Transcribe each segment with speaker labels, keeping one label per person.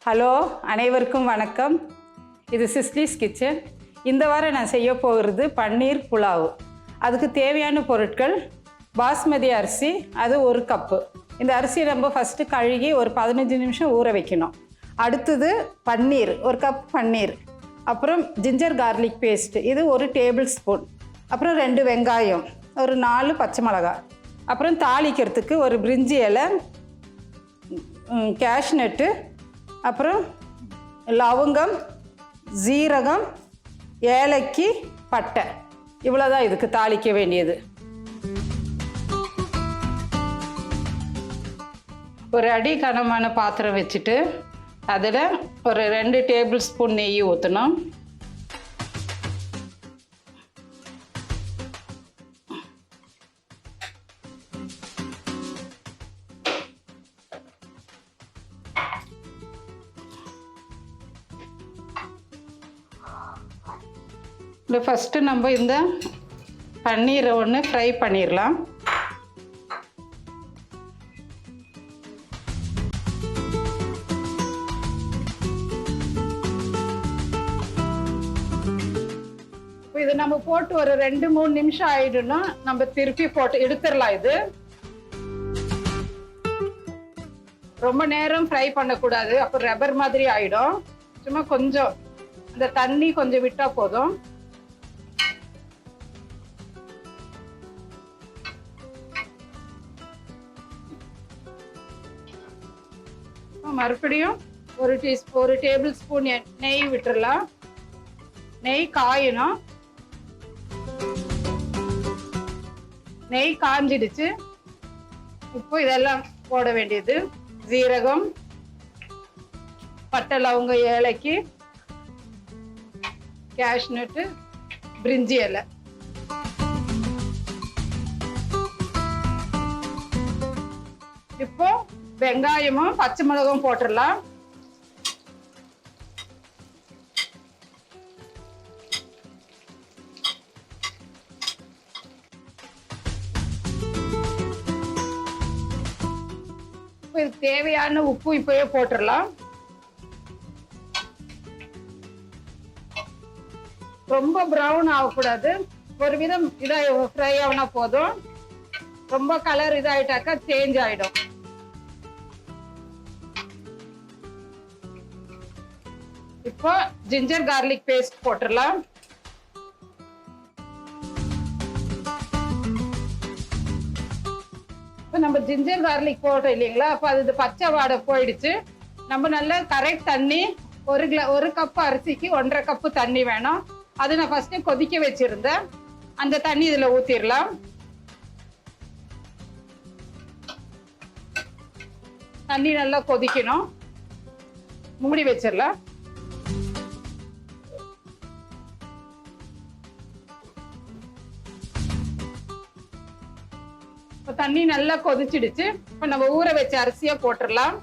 Speaker 1: Hello, அனைவருக்கும் வணக்கம். இது சிஸ்லிஸ் கிச்சன். இந்த வாரம் நான் செய்ய போகிறது பன்னீர் புலாவ். அதுக்கு தேவையான பொருட்கள் பாஸ்மதி அரிசி, அது 1 கப்பு. இந்த அரிசியை நம்ம ஃபஸ்ட்டு கழுகி ஒரு 15 நிமிஷம் ஊற வைக்கணும். அடுத்தது பன்னீர், 1 கப் பன்னீர். அப்புறம் ஜிஞ்சர் கார்லிக் பேஸ்ட், இது 1 டேபிள் ஸ்பூன். அப்புறம் 2 வெங்காயம், ஒரு 4 பச்சை மிளகாய். அப்புறம் தாளிக்கிறதுக்கு ஒரு பிரிஞ்சி இலை, கேஷ்நட்டு, அப்புறம் லவங்கம், ஜீரகம், ஏலக்கி, பட்டை. இவ்வளோதான் இதுக்கு தாளிக்க வேண்டியது. ஒரு அடி கனமான பாத்திரம் வச்சுட்டு அதில் ஒரு 2 டேபிள் ஸ்பூன் நெய் ஊற்றணும். ஃபஸ்ட்டு நம்ம இந்த பன்னீரை ஒன்று ஃப்ரை பண்ணிடலாம். இது நம்ம போட்டு ஒரு 2-3 நிமிஷம் ஆயிடும்னா நம்ம திருப்பி போட்டு எடுத்துடலாம். இது ரொம்ப நேரம் ஃப்ரை பண்ணக்கூடாது, அப்போ ரப்பர் மாதிரி ஆயிடும். சும்மா கொஞ்சம் இந்த தண்ணி கொஞ்சம் விட்டா போதும். மறுபடியும் ஒரு டேபிள் ஸ்பூன் நெய் விட்டுறலாம். நெய் காயணும். நெய் காஞ்சிடுச்சு. இப்போ இதெல்லாம் போட வேண்டியது. ஜீரகம், பட்டை, லவங்க, ஏலக்கி, கேஷ்நட்டு, பிரிஞ்சி இலை. இப்போ வெங்காயமும் பச்சை மிளகும் போட்டுடலாம். இதுக்கு தேவையான உப்பு இப்பவே போட்டுடலாம். ரொம்ப ப்ரௌன் ஆகக்கூடாது, ஒரு விதம் ஃப்ரை ஆகுனா போதும். ரொம்ப கலர் இதாயிட்டாக்கா சேஞ்ச் ஆயிடும். இப்போ ஜிஞ்சர் கார்லிக் பேஸ்ட் போட்டுடலாம். இப்போ நம்ம ஜிஞ்சர் கார்லிக் போட்டோம் இல்லைங்களா, அப்போ அது பச்சை வாடை போயிடுச்சு. நம்ம நல்ல கரெக்ட் தண்ணி, ஒரு கப் அரிசிக்கு 1.5 கப்பு தண்ணி வேணும். அது நான் ஃபர்ஸ்ட் கொதிக்க வச்சிருந்தேன். அந்த தண்ணி இதுல ஊத்திடலாம். தண்ணி நல்லா கொதிக்கணும். மூடி வச்சிடலாம். தண்ணி நல்லா கொதிச்சிடுச்சு. இப்ப நம்ம ஊற வச்ச அரிசியை போட்டுடலாம்.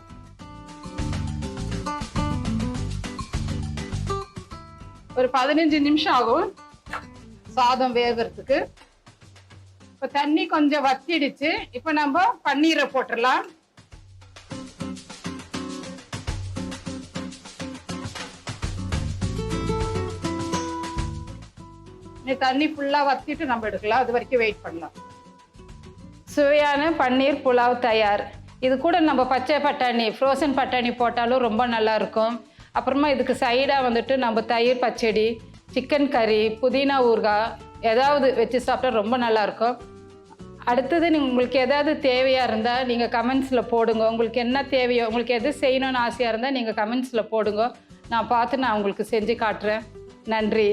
Speaker 1: ஒரு 15 நிமிஷம் ஆகும் சாதம் வேகிறதுக்கு. இப்ப தண்ணி கொஞ்சம் வத்திடுச்சு. இப்ப நம்ம பன்னீரை போட்டுடலாம். தண்ணி ஃபுல்லா வத்திட்டு நம்ம எடுக்கலாம். அது வரைக்கும் வெயிட் பண்ணலாம். சுவையான பன்னீர் புலாவ் தயார். இது கூட நம்ம பச்சை பட்டாணி, ஃப்ரோசன் பட்டாணி போட்டாலும் ரொம்ப நல்லா இருக்கும். அப்புறமா இதுக்கு சைடாக வந்துட்டு நம்ம தயிர் பச்சடி, சிக்கன் கறி, புதினா ஊறுகாய் ஏதாவது வச்சு சாப்பிட்டா ரொம்ப நல்லாயிருக்கும். அடுத்தது உங்களுக்கு ஏதாவது தேவையாக இருந்தால் நீங்கள் கமெண்ட்ஸில் போடுங்க. உங்களுக்கு என்ன தேவையோ, உங்களுக்கு எது செய்யணும்னு ஆசையாக இருந்தால் நீங்கள் கமெண்ட்ஸில் போடுங்க. நான் பார்த்து நான் உங்களுக்கு செஞ்சு காட்டுறேன். நன்றி.